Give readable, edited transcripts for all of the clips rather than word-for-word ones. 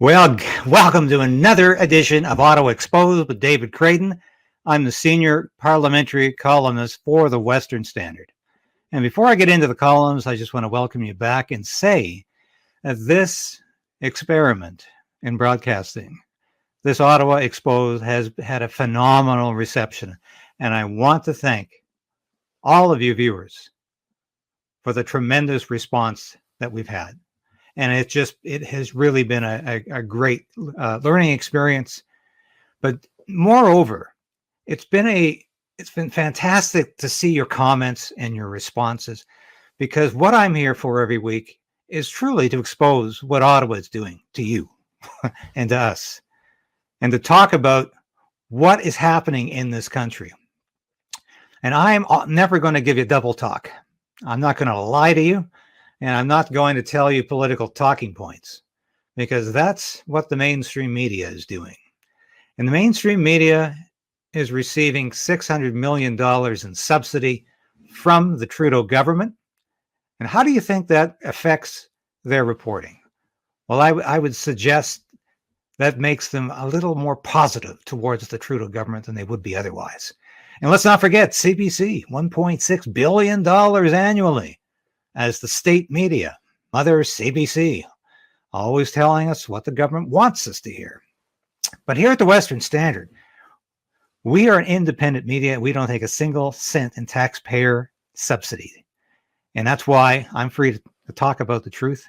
Well, welcome to another edition of Ottawa Exposed with David Creighton. I'm the senior parliamentary columnist for the Western Standard. And before I get into the columns, I just want to welcome you back and say that this experiment in broadcasting, this Ottawa Exposed, has had a phenomenal reception. And I want to thank all of you viewers for the tremendous response that we've had. And it has really been a great learning experience. But moreover, it's been fantastic to see your comments and your responses, because what I'm here for every week is truly to expose what Ottawa is doing to you and to us, and to talk about what is happening in this country. And I'm never going to give you double talk. I'm not going to lie to you. And I'm not going to tell you political talking points, because that's what the mainstream media is doing. And the mainstream media is receiving $600 million in subsidy from the Trudeau government. And how do you think that affects their reporting? Well, I would suggest that makes them a little more positive towards the Trudeau government than they would be otherwise. And let's not forget CBC, $1.6 billion annually. As the state media, Mother CBC, always telling us what the government wants us to hear. But here at the Western Standard, we are an independent media. We don't take a single cent in taxpayer subsidy. And that's why I'm free to talk about the truth.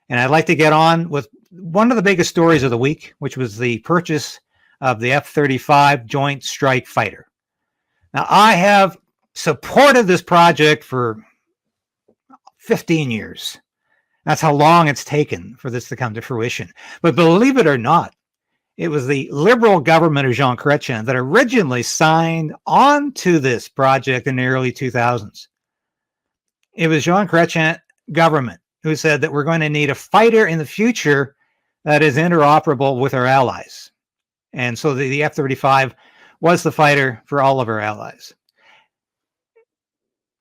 And I'd like to get on with one of the biggest stories of the week, which was the purchase of the F-35 Joint Strike Fighter. Now, I have supported this project for 15 years. That's how long it's taken for this to come to fruition. But believe it or not, it was the Liberal government of Jean Chrétien that originally signed on to this project in the early 2000s. It was Jean Chrétien government who said that we're going to need a fighter in the future that is interoperable with our allies. And so the F-35 was the fighter for all of our allies.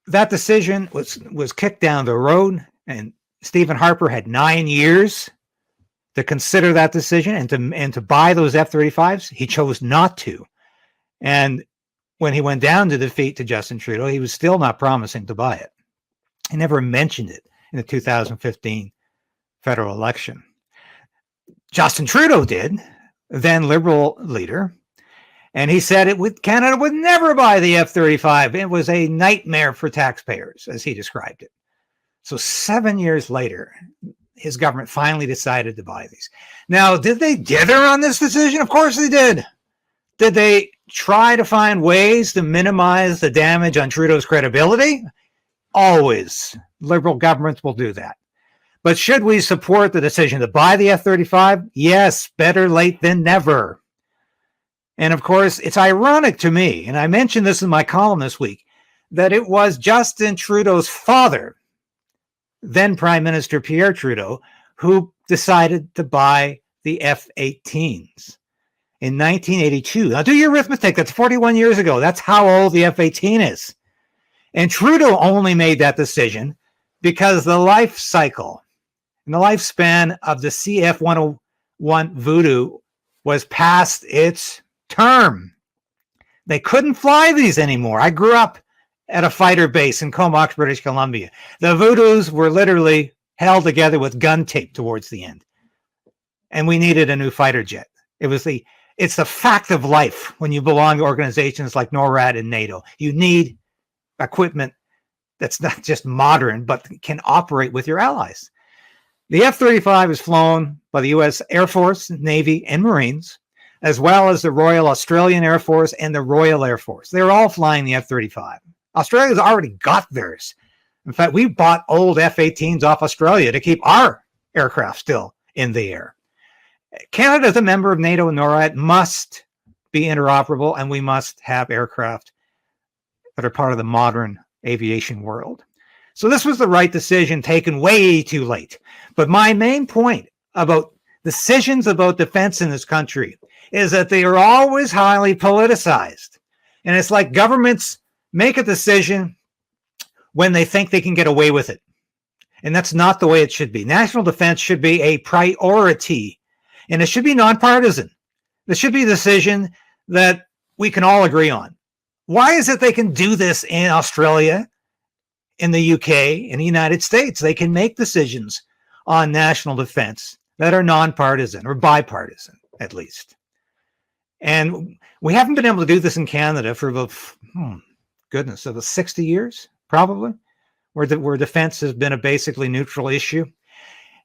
That decision was kicked down the road, and Stephen Harper had 9 years to consider that decision and to buy those F-35s. He chose not to. And when he went down to defeat to Justin Trudeau, he was still not promising to buy it. He never mentioned it in the 2015 federal election. Justin Trudeau did, then Liberal leader. And he said Canada would never buy the F-35. It was a nightmare for taxpayers, as he described it. So 7 years later, his government finally decided to buy these. Now, did they dither on this decision? Of course they did. Did they try to find ways to minimize the damage on Trudeau's credibility? Always. Liberal governments will do that. But should we support the decision to buy the F-35? Yes, better late than never. And of course, it's ironic to me, and I mentioned this in my column this week, that it was Justin Trudeau's father, then Prime Minister Pierre Trudeau, who decided to buy the F-18s in 1982. Now do your arithmetic, that's 41 years ago. That's how old the F-18 is. And Trudeau only made that decision because the life cycle and the lifespan of the CF-101 Voodoo was past its term. They couldn't fly these anymore. I grew up at a fighter base in Comox, British Columbia. The Voodoos were literally held together with gun tape towards the end. And we needed a new fighter jet. It's the fact of life when you belong to organizations like NORAD and NATO. You need equipment that's not just modern, but can operate with your allies. The F-35 is flown by the U.S. Air Force, Navy, and Marines, as well as the Royal Australian Air Force and the Royal Air Force. They're all flying the F-35. Australia's already got theirs. In fact, we bought old F-18s off Australia to keep our aircraft still in the air. Canada, as a member of NATO and NORAD, must be interoperable, and we must have aircraft that are part of the modern aviation world. So this was the right decision, taken way too late. But my main point about decisions about defense in this country is that they are always highly politicized. And it's like governments make a decision when they think they can get away with it. And that's not the way it should be. National defense should be a priority. And it should be nonpartisan. This should be a decision that we can all agree on. Why is it they can do this in Australia, in the UK, in the United States? They can make decisions on national defense that are nonpartisan or bipartisan, at least. And we haven't been able to do this in Canada for about, goodness, over 60 years, probably, where defense has been a basically neutral issue.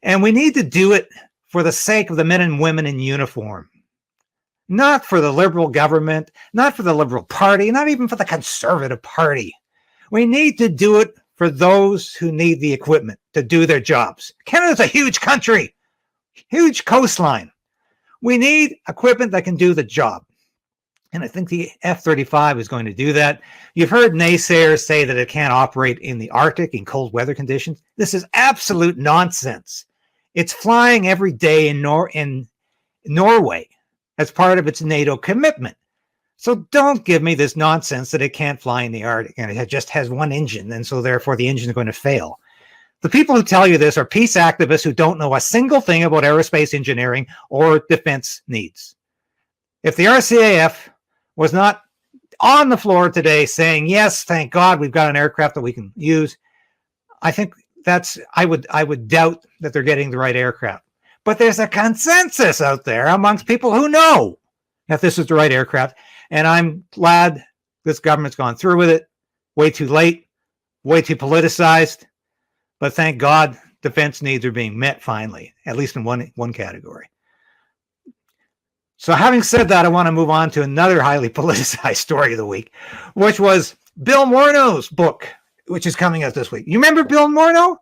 And we need to do it for the sake of the men and women in uniform. Not for the Liberal government, not for the Liberal Party, not even for the Conservative Party. We need to do it for those who need the equipment to do their jobs. Canada's a huge country, huge coastline. We need equipment that can do the job. And I think the F-35 is going to do that. You've heard naysayers say that it can't operate in the Arctic in cold weather conditions. This is absolute nonsense. It's flying every day in Norway as part of its NATO commitment. So don't give me this nonsense that it can't fly in the Arctic and it just has one engine, and so therefore the engine is going to fail. The people who tell you this are peace activists who don't know a single thing about aerospace engineering or defense needs. If the RCAF was not on the floor today saying, yes, thank God we've got an aircraft that we can use, I think I would doubt that they're getting the right aircraft. But there's a consensus out there amongst people who know that this is the right aircraft. And I'm glad this government's gone through with it. Way too late, way too politicized. But thank God defense needs are being met finally, at least in one category. So having said that, I want to move on to another highly politicized story of the week, which was Bill Morneau's book, which is coming out this week. You remember Bill Morneau?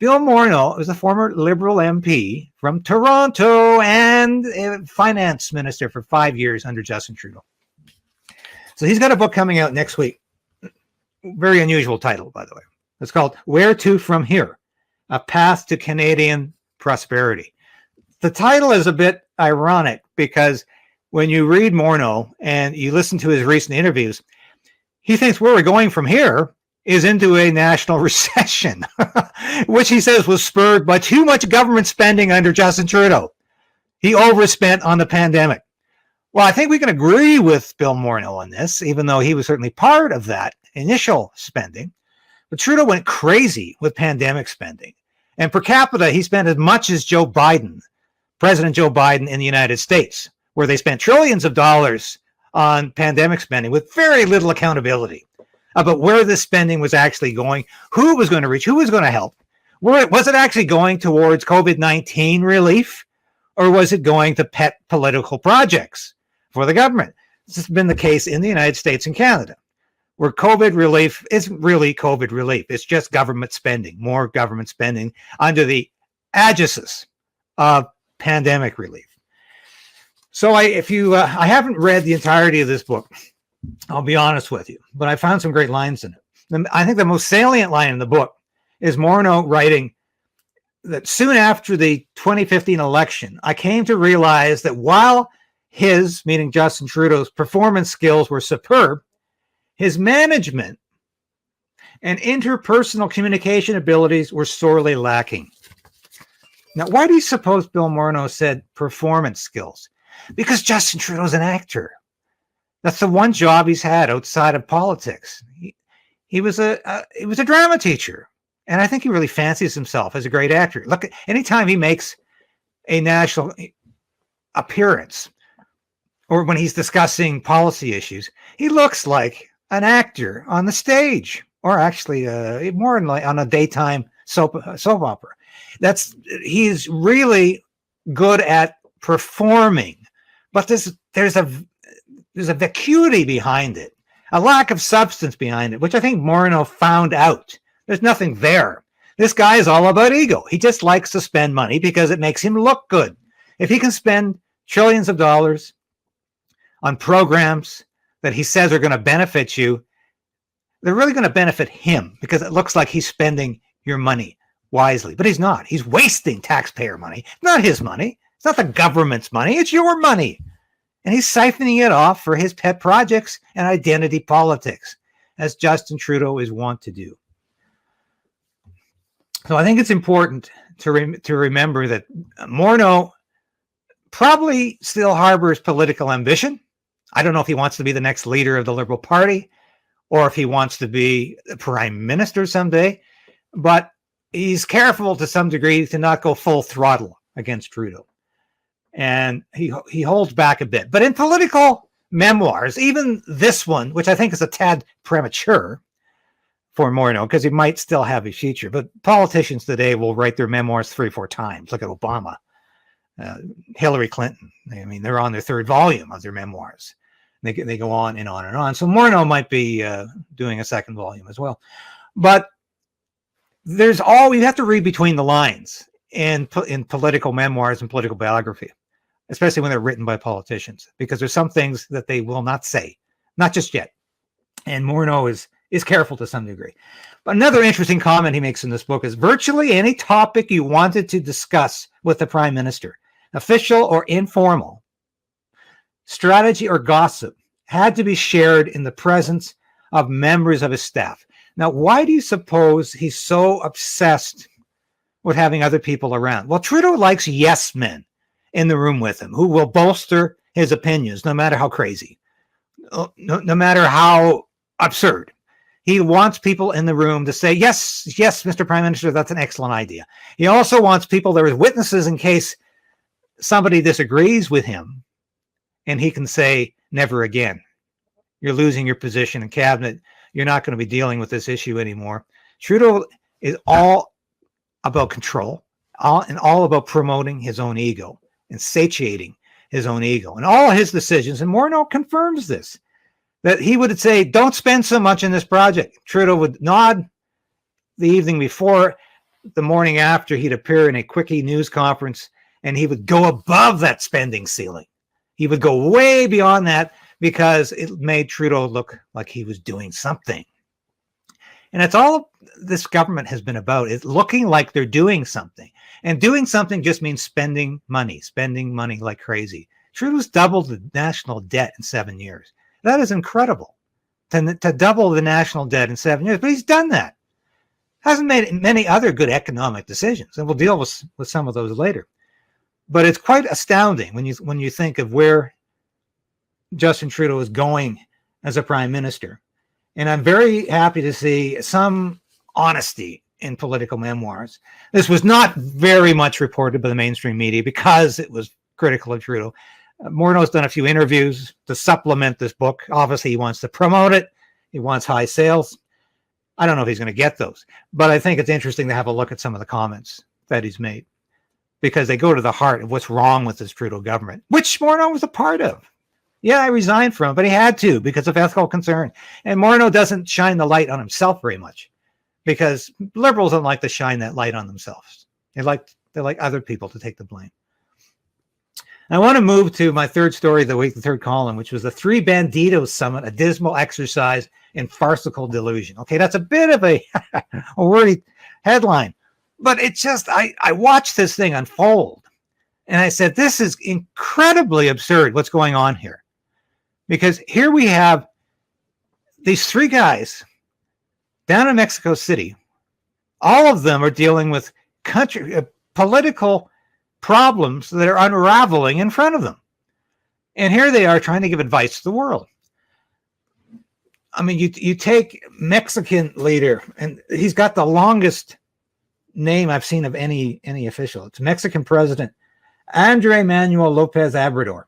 Bill Morneau was a former Liberal MP from Toronto and a finance minister for 5 years under Justin Trudeau. So he's got a book coming out next week. Very unusual title, by the way. It's called Where to From Here? A Path to Canadian Prosperity. The title is a bit ironic because when you read Morneau and you listen to his recent interviews, he thinks where we're going from here is into a national recession, which he says was spurred by too much government spending under Justin Trudeau. He overspent on the pandemic. Well, I think we can agree with Bill Morneau on this, even though he was certainly part of that initial spending. But Trudeau went crazy with pandemic spending. And per capita, he spent as much as Joe Biden, President Joe Biden in the United States, where they spent trillions of dollars on pandemic spending with very little accountability about where this spending was actually going, who it was going to reach, who was going to help. Was it actually going towards COVID-19 relief, or was it going to pet political projects for the government? This has been the case in the United States and Canada, where COVID relief isn't really COVID relief. It's just government spending, more government spending under the aegis of pandemic relief. So I haven't read the entirety of this book, I'll be honest with you, but I found some great lines in it. I think the most salient line in the book is Morneau writing that soon after the 2015 election, I came to realize that while his, meaning Justin Trudeau's, performance skills were superb, his management and interpersonal communication abilities were sorely lacking. Now, why do you suppose Bill Morneau said performance skills? Because Justin Trudeau's an actor. That's the one job he's had outside of politics. He was a drama teacher, and I think he really fancies himself as a great actor. Look, anytime he makes a national appearance, or when he's discussing policy issues, he looks like an actor on the stage, or actually more like on a daytime soap opera. He's really good at performing, but there's a vacuity behind it, a lack of substance behind it, which I think Morneau found out. There's nothing there. This guy is all about ego. He just likes to spend money because it makes him look good. If he can spend trillions of dollars on programs that he says are going to benefit you, they're really going to benefit him because it looks like he's spending your money wisely. But he's not. He's wasting taxpayer money. It's not his money. It's not the government's money. It's your money. And he's siphoning it off for his pet projects and identity politics, as Justin Trudeau is wont to do. So I think it's important to remember that Morneau probably still harbors political ambition. I don't know if he wants to be the next leader of the Liberal Party or if he wants to be the prime minister someday, but he's careful to some degree to not go full throttle against Trudeau. And he holds back a bit. But in political memoirs, even this one, which I think is a tad premature for Morneau, because he might still have a future, but politicians today will write their memoirs 3 or 4 times. Look at Obama, Hillary Clinton. I mean, they're on their 3rd volume of their memoirs. They go on and on and on. So Morneau might be doing a 2nd volume as well. But you have to read between the lines in political memoirs and political biography, especially when they're written by politicians, because there's some things that they will not say, not just yet. And Morneau is careful to some degree. But another interesting comment he makes in this book is virtually any topic you wanted to discuss with the prime minister, official or informal, strategy or gossip, had to be shared in the presence of members of his staff. Now, why do you suppose he's so obsessed with having other people around? Well, Trudeau likes yes men in the room with him who will bolster his opinions, no matter how crazy, no matter how absurd. He wants people in the room to say, yes, Mr. Prime Minister, that's an excellent idea. He also wants people there as witnesses in case somebody disagrees with him, and he can say, never again. You're losing your position in cabinet. You're not going to be dealing with this issue anymore. Trudeau is all about control, all about promoting his own ego and satiating his own ego. And all his decisions, and Morneau confirms this, that he would say, don't spend so much in this project. Trudeau would nod the evening before. The morning after, he'd appear in a quickie news conference, and he would go above that spending ceiling. He would go way beyond that because it made Trudeau look like he was doing something. And that's all this government has been about, is looking like they're doing something. And doing something just means spending money like crazy. Trudeau's doubled the national debt in 7 years. That is incredible, to double the national debt in 7 years. But he's done that. Hasn't made many other good economic decisions. And we'll deal with some of those later. But it's quite astounding when you think of where Justin Trudeau is going as a prime minister. And I'm very happy to see some honesty in political memoirs. This was not very much reported by the mainstream media because it was critical of Trudeau. Morneau's done a few interviews to supplement this book. Obviously, he wants to promote it. He wants high sales. I don't know if he's going to get those, but I think it's interesting to have a look at some of the comments that he's made, because they go to the heart of what's wrong with this Trudeau government, which Morneau was a part of. Yeah, I resigned from it, but he had to because of ethical concern. And Morneau doesn't shine the light on himself very much, because Liberals don't like to shine that light on themselves. They like other people to take the blame. I want to move to my 3rd story of the week, the 3rd column, which was the Three Banditos Summit, a dismal exercise in farcical delusion. Okay, that's a bit of a wordy headline, but it's just, I watched this thing unfold, and I said, this is incredibly absurd what's going on here. Because here we have these 3 guys down in Mexico City. All of them are dealing with political problems that are unraveling in front of them. And here they are trying to give advice to the world. I mean, you take Mexican leader, and he's got the longest name I've seen of any official. It's Mexican President Andrés Manuel López Obrador.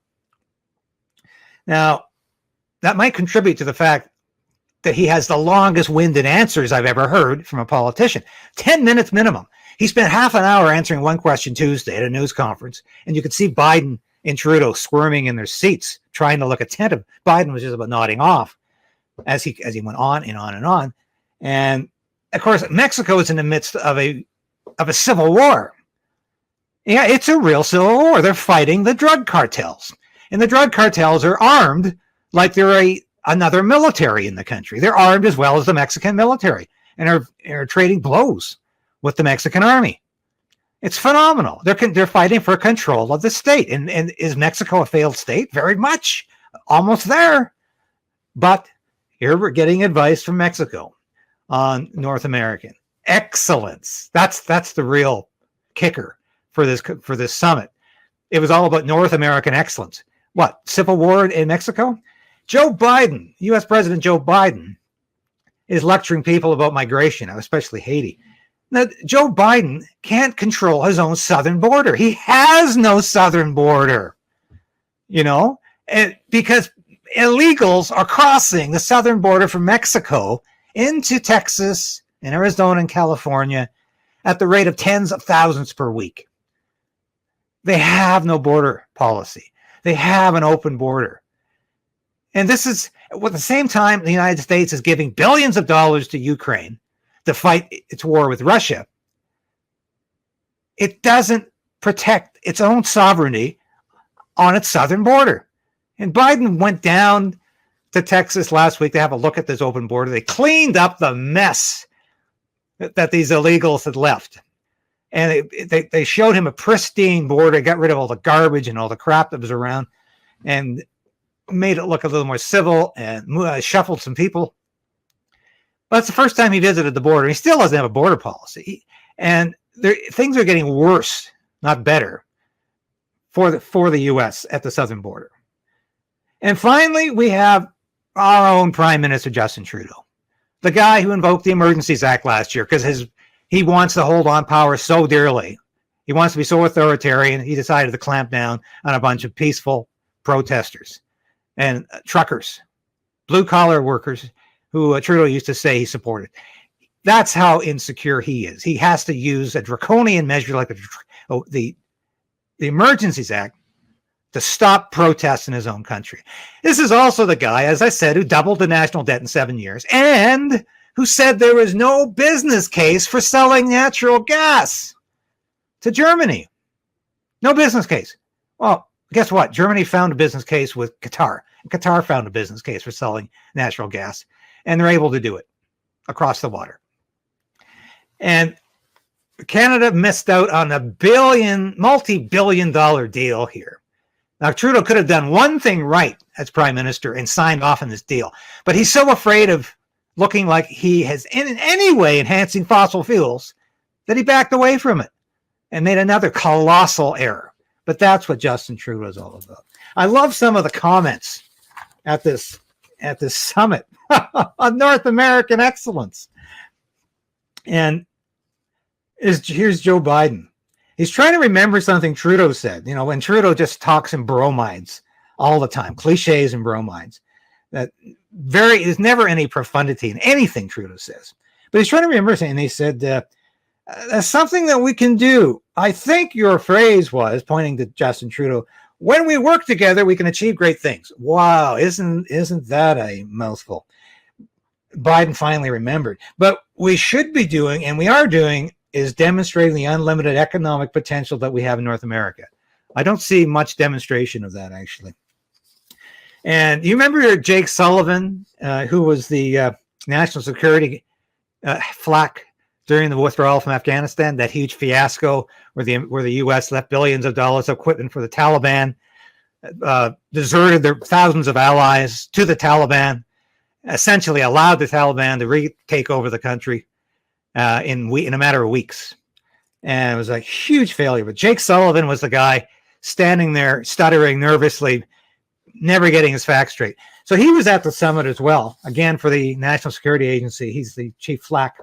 Now, that might contribute to the fact that he has the longest winded answers I've ever heard from a politician. 10 minutes minimum. He spent half an hour answering one question Tuesday at a news conference, and you could see Biden and Trudeau squirming in their seats, trying to look attentive. Biden was just about nodding off as he went on and on and on. And of course, Mexico is in the midst of a civil war. Yeah, it's a real civil war. They're fighting the drug cartels. And the drug cartels are armed like they're another military in the country. They're armed as well as the Mexican military, and are trading blows with the Mexican army. It's phenomenal. They're fighting for control of the state. And is Mexico a failed state? Very much. Almost there. But here we're getting advice from Mexico on North American excellence. That's the real kicker for this summit. It was all about North American excellence. What? Civil war in Mexico? Joe Biden, U.S. President Joe Biden, is lecturing people about migration, especially Haiti. Now, Joe Biden can't control his own southern border. He has no southern border, because illegals are crossing the southern border from Mexico into Texas and Arizona and California at the rate of tens of thousands per week. They have no border policy. They have an open border. And this is, at the same time, the United States is giving billions of dollars to Ukraine to fight its war with Russia. It doesn't protect its own sovereignty on its southern border. And Biden went down to Texas last week to have a look at this open border. They cleaned up the mess that these illegals had left. And they showed him a pristine border, got rid of all the garbage and all the crap that was around, and made it look a little more civil and shuffled some people. But it's the first time he visited the border. He still doesn't have a border policy. And things are getting worse, not better, for the U.S. at the southern border. And finally, we have our own Prime Minister, Justin Trudeau, the guy who invoked the Emergencies Act last year because he wants to hold on power so dearly. He wants to be so authoritarian. He decided to clamp down on a bunch of peaceful protesters and truckers, blue-collar workers who Trudeau used to say he supported. That's how insecure he is. He has to use a draconian measure like the Emergencies Act to stop protests in his own country. This is also the guy, as I said, who doubled the national debt in 7 years and who said there was no business case for selling natural gas to Germany. No business case. Well, guess what? Germany found a business case with Qatar. Qatar found a business case for selling natural gas, and they're able to do it across the water. And Canada missed out on a multi-billion-dollar deal here. Now, Trudeau could have done one thing right as prime minister and signed off on this deal, but he's so afraid of looking like he has in any way enhancing fossil fuels that he backed away from it and made another colossal error. But that's what Justin Trudeau is all about. I love some of the comments at this summit on North American excellence. And here's Joe Biden. He's trying to remember something Trudeau said. When Trudeau just talks in bromides all the time, cliches and bromides. There's never any profundity in anything Trudeau says. But he's trying to remember something. And he said, that's something that we can do. I think your phrase was, pointing to Justin Trudeau, when we work together, we can achieve great things. Wow, isn't that a mouthful? Biden finally remembered. But we should be doing, and we are doing, is demonstrating the unlimited economic potential that we have in North America. I don't see much demonstration of that, actually. And you remember Jake Sullivan, who was the national security flack during the withdrawal from Afghanistan, that huge fiasco where the U.S. left billions of dollars of equipment for the Taliban, deserted their thousands of allies to the Taliban, essentially allowed the Taliban to retake over the country in a matter of weeks. And it was a huge failure. But Jake Sullivan was the guy standing there, stuttering nervously, never getting his facts straight. So he was at the summit as well, again, for the National Security Agency. He's the chief flack.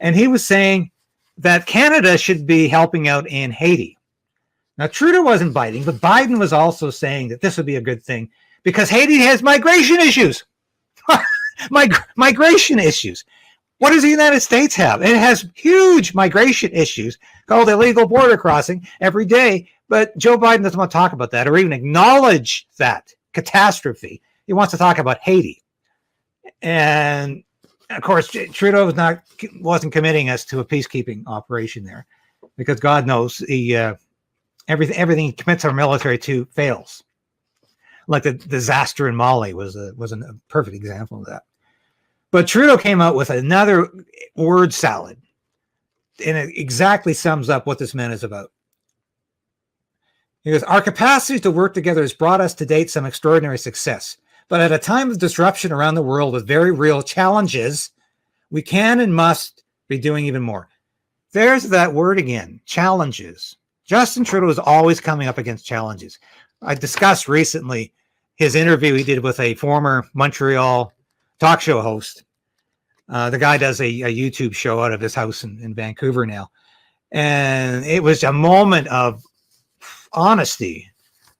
And he was saying that Canada should be helping out in Haiti. Now, Trudeau wasn't biting, but Biden was also saying that this would be a good thing because Haiti has migration issues. Migration issues. What does the United States have? It has huge migration issues called illegal border crossing every day. But Joe Biden doesn't want to talk about that or even acknowledge that catastrophe. He wants to talk about Haiti. And of course, Trudeau wasn't committing us to a peacekeeping operation there because God knows everything he commits our military to fails. Like the disaster in Mali was a perfect example of that. But Trudeau came out with another word salad, and it exactly sums up what this man is about. He goes, our capacity to work together has brought us to date some extraordinary success. But at a time of disruption around the world with very real challenges, we can and must be doing even more. There's that word again, challenges. Justin Trudeau is always coming up against challenges. I discussed recently his interview he did with a former Montreal talk show host. The guy does a YouTube show out of his house in Vancouver now. And it was a moment of honesty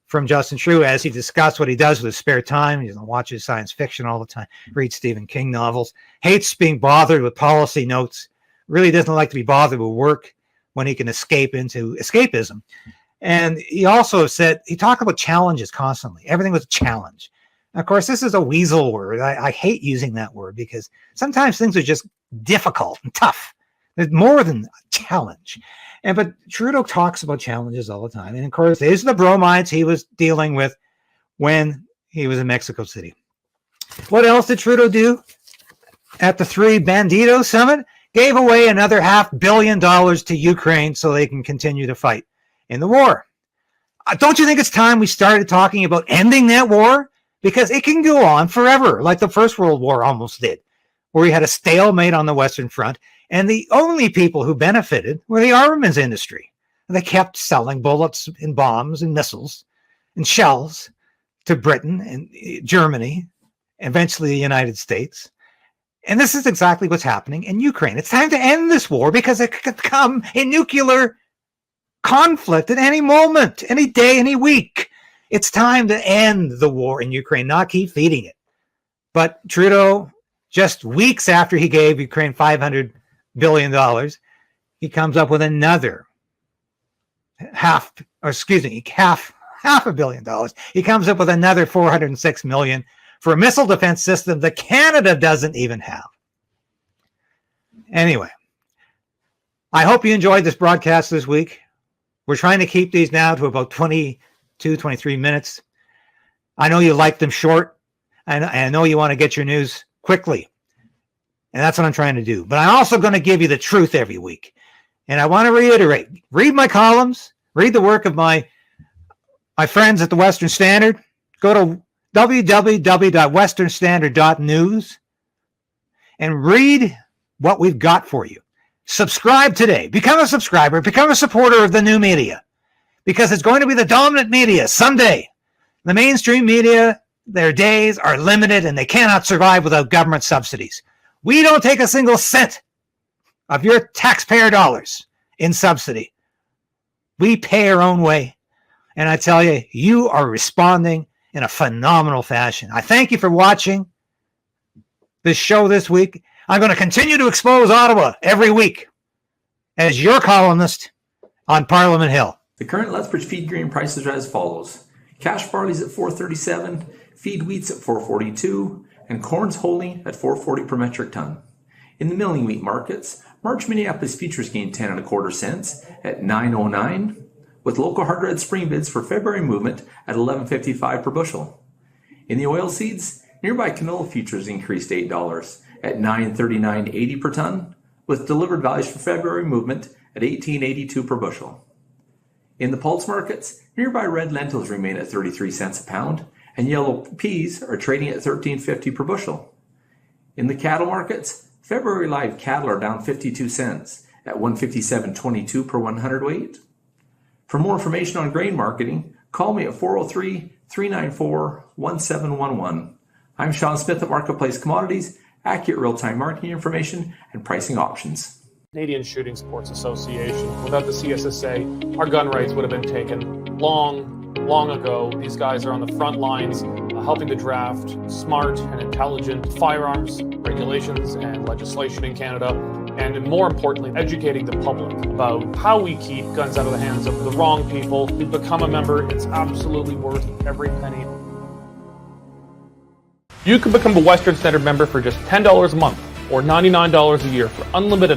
from Justin Trudeau as he discussed what he does with his spare time. He watches science fiction all the time, reads Stephen King novels, hates being bothered with policy notes, really doesn't like to be bothered with work when he can escape into escapism. And he also said, he talked about challenges constantly. Everything was a challenge. And of course, this is a weasel word. I hate using that word because sometimes things are just difficult and tough. There's more than a challenge. But Trudeau talks about challenges all the time. And of course, these are the bromides he was dealing with when he was in Mexico City. What else did Trudeau do at the Three Banditos Summit? Gave away another $500 million to Ukraine so they can continue to fight in the war. Don't you think it's time we started talking about ending that war? Because it can go on forever, like the First World War almost did, where we had a stalemate on the Western Front, and the only people who benefited were the armaments industry. They kept selling bullets and bombs and missiles and shells to Britain and Germany, eventually the United States. And this is exactly what's happening in Ukraine. It's time to end this war because it could become a nuclear conflict at any moment, any day, any week. It's time to end the war in Ukraine, not keep feeding it. But Trudeau, just weeks after he gave Ukraine $500 billion, he comes up with another half $500 million. He comes up with another $406 million for a missile defense system that Canada doesn't even have. Anyway, I hope you enjoyed this broadcast this week. We're trying to keep these now to about 22, 23 minutes. I know you like them short, and I know you want to get your news quickly. And that's what I'm trying to do. But I'm also going to give you the truth every week. And I want to reiterate, read my columns, read the work of my friends at the Western Standard. Go to www.westernstandard.news and read what we've got for you. Subscribe today. Become a subscriber. Become a supporter of the new media, because it's going to be the dominant media someday. The mainstream media, their days are limited and they cannot survive without government subsidies. We don't take a single cent of your taxpayer dollars in subsidy. We pay our own way. And I tell you, you are responding in a phenomenal fashion. I thank you for watching this show this week. I'm going to continue to expose Ottawa every week as your columnist on Parliament Hill. The current Lethbridge feed grain prices are as follows. Cash barley's at $4.37, feed wheat's at $4.42, and corn's holding at $4.40 per metric ton. In the milling wheat markets, March Minneapolis futures gained 10 1/4 cents at $9.09, with local hard red spring bids for February movement at $11.55 per bushel. In the oilseeds, nearby canola futures increased $8 at $9.39.80 per ton, with delivered values for February movement at $18.82 per bushel. In the pulse markets, nearby red lentils remain at 33 cents a pound, and yellow peas are trading at $13.50 per bushel. In the cattle markets, February live cattle are down 52 cents at $157.22 per 100 weight. For more information on grain marketing, call me at 403-394-1711. I'm Sean Smith at Marketplace Commodities, accurate real-time marketing information and pricing options. Canadian Shooting Sports Association. Without the CSSA, our gun rights would have been taken long ago. These guys are on the front lines helping to draft smart and intelligent firearms regulations and legislation in Canada, and more importantly, educating the public about how we keep guns out of the hands of the wrong people. To become a member, it's absolutely worth every penny. You can become a Western Standard member for just $10 a month or $99 a year for unlimited